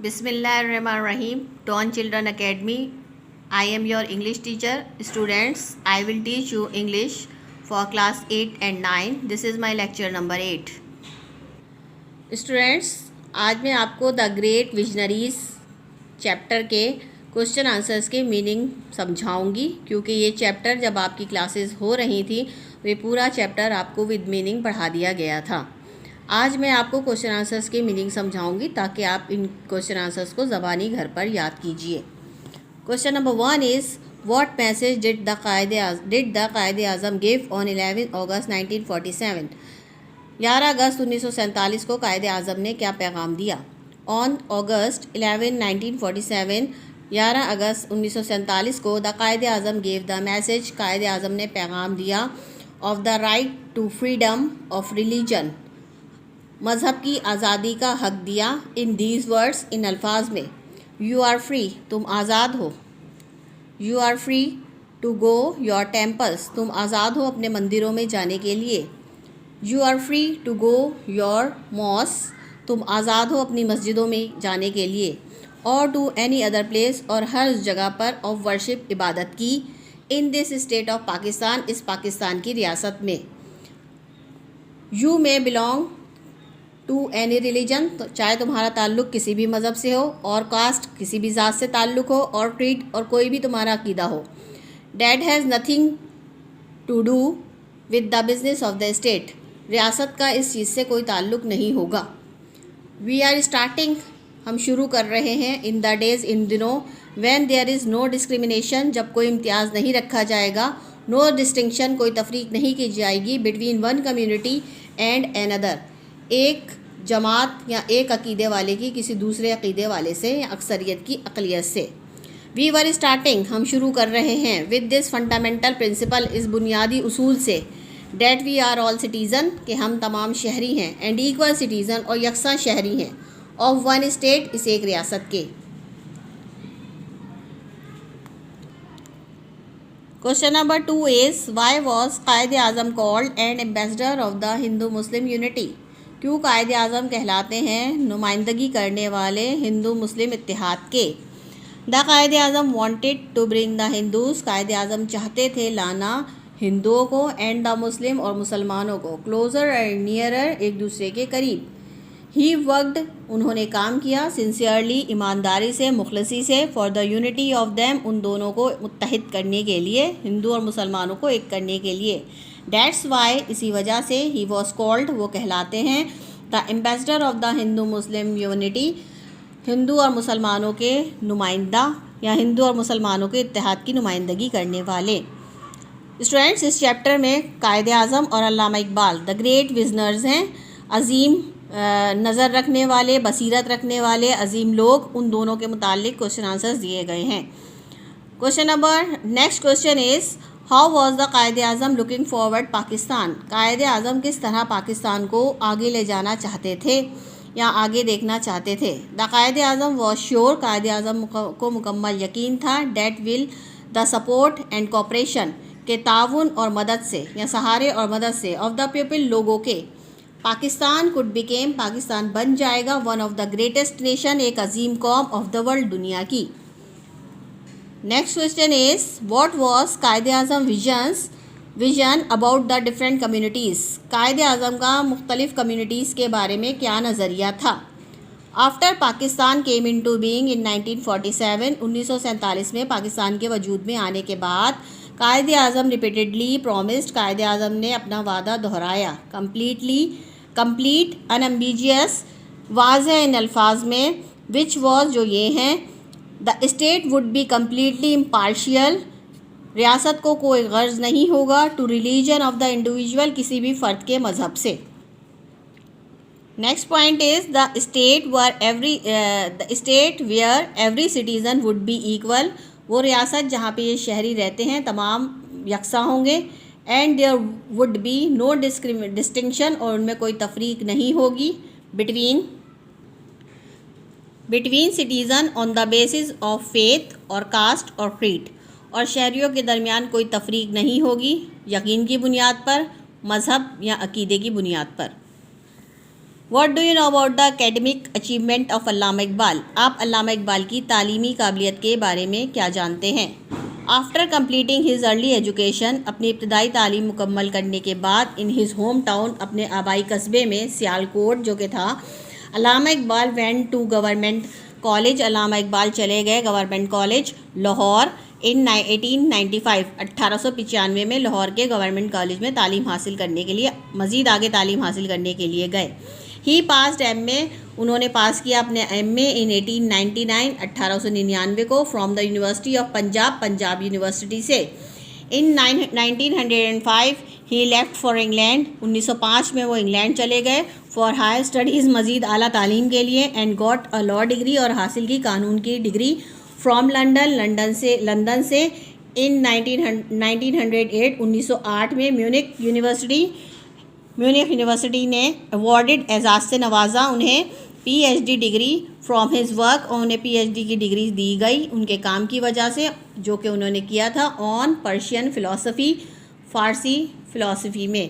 Bismillahirrahmanirrahim. Dawn Children Academy. I am your English teacher. Students, I will teach you English for class 8 and 9. This is my lecture number 8. Students, आज मैं आपको the great visionaries chapter के question answers के meaning समझाऊंगी, क्योंकि ये chapter जब आपकी classes हो रही थी वे पूरा चैप्टर आपको विद मीनिंग पढ़ा दिया गया था। आज मैं आपको क्वेश्चन आंसर्स की मीनिंग समझाऊंगी ताकि आप इन क्वेश्चन आंसर्स को ज़बानी घर पर याद कीजिए। Question number 1 is what message did the Quaid Azam give on 11 अगस्त 1947। 11 अगस्त 1947 को कायदे आज़म ने क्या पैगाम दिया। ऑन अगस्त 11 1947 11 अगस्त 1947 को the Quaid Azam gave the message, कायदे आज़म ने पैगाम दिया of the right to freedom of religion, मज़हब की आज़ादी का हक दिया। इन दीज वर्ड्स, इन अल्फाज में, यू आर फ्री, तुम आज़ाद हो। You are free to go your temples, तुम आज़ाद हो अपने मंदिरों में जाने के लिए। You are free to go your mosque, तुम आज़ाद हो अपनी मस्जिदों में जाने के लिए। और टू एनी अदर प्लेस, और हर जगह पर ऑफ वर्शिप, इबादत की। In this state of Pakistan, इस पाकिस्तान की रियासत में। You may belong to any religion, तो चाहे तुम्हारा ताल्लुक़ किसी भी मज़हब से हो, और कास्ट, किसी भी ज़ात से ताल्लुक़ हो, और क्रीड, और कोई भी तुम्हारा अकीदा हो। That has nothing to do with the business of the state, रियासत का इस चीज़ से कोई ताल्लुक़ नहीं होगा। वी आर स्टार्टिंग, हम शुरू कर रहे हैं। इन द डेज़, इन दिनों। When there is no discrimination, जब कोई इम्तियाज़ नहीं रखा जाएगा। नो डिस्टिंक्शन, कोई तफरीक नहीं की जाएगी। Between one community and another, एक जमात या एक अकीदे वाले की किसी दूसरे अकीदे वाले से या अक्सरियत की अक़लियत से। वी वर स्टार्टिंग, हम शुरू कर रहे हैं। विद दिस फंडामेंटल प्रिंसिपल, इस बुनियादी उसूल से। That we are all citizen, कि हम तमाम शहरी हैं। एंड इक्वल सिटीज़न, और यकसा शहरी हैं। ऑफ वन स्टेट, इस एक रियासत के। Question number 2 is why was Quaid Azam called and ambassador of the Hindu Muslim unity, क्यों कायदे आज़म कहलाते हैं नुमाइंदगी करने वाले हिंदू मुस्लिम इत्तेहाद के। The Quaid Azam wanted to bring the Hindus, Quaid Azam चाहते थे लाना हिंदुओं को, एंड द मुस्लिम, और मुसलमानों को, क्लोज़र एंड नियरर, एक दूसरे के करीब। ही वर्कड, उन्होंने काम किया, सिंसियरली, ईमानदारी से, मुखलसी से, for the unity of them, उन दोनों को मुत्तहिद करने के लिए, हिंदू और मुसलमानों को एक करने के लिए। डैट्स वाई, इसी वजह से, ही वॉज कॉल्ड, वो कहलाते हैं the ambassador of the Hindu Muslim unity, Hindu और मुसलमानों के नुमाइंदा, या हिंदू और मुसलमानों के इत्तेहाद की नुमाइंदगी करने वाले। स्टूडेंट्स, इस चैप्टर में कायदे आज़म और अल्लामा इकबाल द ग्रेट विजनर्स हैं, अजीम नज़र रखने वाले, बसीरत रखने वाले अजीम लोग। उन दोनों के मुतालिक क्वेश्चन आंसर्स दिए गए हैं। Question number next question is how was the Quaid Azam looking forward Pakistan, कायदे आज़म किस तरह पाकिस्तान को आगे ले जाना चाहते थे या आगे देखना चाहते थे। The Quaid Azam was sure, कायदे आज़म को मुकम्मल यकीन था। That will the support and cooperation, के ताउन और मदद से, या सहारे और मदद से, ऑफ द पीपल, लोगों के, पाकिस्तान कुड बिकेम, पाकिस्तान बन जाएगा, one of the greatest nation, एक अजीम कौम, ऑफ द वर्ल्ड, दुनिया की। Next question is what was Quaid Azam vision about the different communities, Quaid Azam का मुख्तलिफ कम्युनिटीज़ के बारे में क्या नज़रिया था। After Pakistan came into being in 1947, 1947 में पाकिस्तान के वजूद में आने के बाद कायदे आज़म रिपीटेडली प्रोमिस्ड, कायदे आज़म ने अपना वादा दोहराया। कंप्लीट अनएम्बिगियस, वाज़ेह इन अल्फाज में, विच वॉज, जो ये हैं, the state would be completely impartial, रियासत को कोई गर्ज नहीं होगा, to religion of the individual, किसी भी फ़र्द के मज़हब से। Next point is the state where every citizen would be equal, वो रियासत जहाँ पे ये शहरी रहते हैं तमाम यकसा होंगे। And there would be no distinction, और उनमें कोई तफरीक नहीं होगी। Between citizen on the basis of faith, और कास्ट, और क्रीड, और शहरियों के दरमियान कोई तफरीक नहीं होगी यकीन की बुनियाद पर, मज़हब या अकीदे की बुनियाद पर। What do you know about the academic achievement of Allama Iqbal? आप अल्लामा इकबाल की तालीमी काबिलियत के बारे में क्या जानते हैं? After completing his early education, अपनी इब्तदाई तालीम मुकम्मल करने के बाद इन हिज होम टाउन, अपने आबाई कस्बे में सियालकोट जो कि था, Allama Iqbal went to government college, Allama Iqbal चले गए गवर्नमेंट कॉलेज लाहौर इन 1895, 1895 में लाहौर के गवर्नमेंट कॉलेज में तालीम हासिल करने के लिए, मज़ीद आगे तालीम हासिल करने के लिए गए। ही पास्ड एम.ए, उन्होंने पास किया अपने एम.ए इन 1899, 1899 को from the university of Punjab, Punjab university से। इन 1905 ही लेफ्ट फॉर इंग्लैंड, 1905 में वो इंग्लैंड चले गए फॉर हायर स्टडीज़, मज़ीद आला तालीम के लिए। And got a law degree, और हासिल की कानून की डिग्री फ्रॉम लंदन, लंदन से इन 1908, 1908 में म्यूनिख यूनिवर्सिटी ने अवॉर्डेड, एजाज़ से नवाजा उन्हें PhD degree from his work, और उन्हें पीएचडी की डिग्री दी गई उनके काम की वजह से जो कि उन्होंने किया था on Persian philosophy, Farsi philosophy में।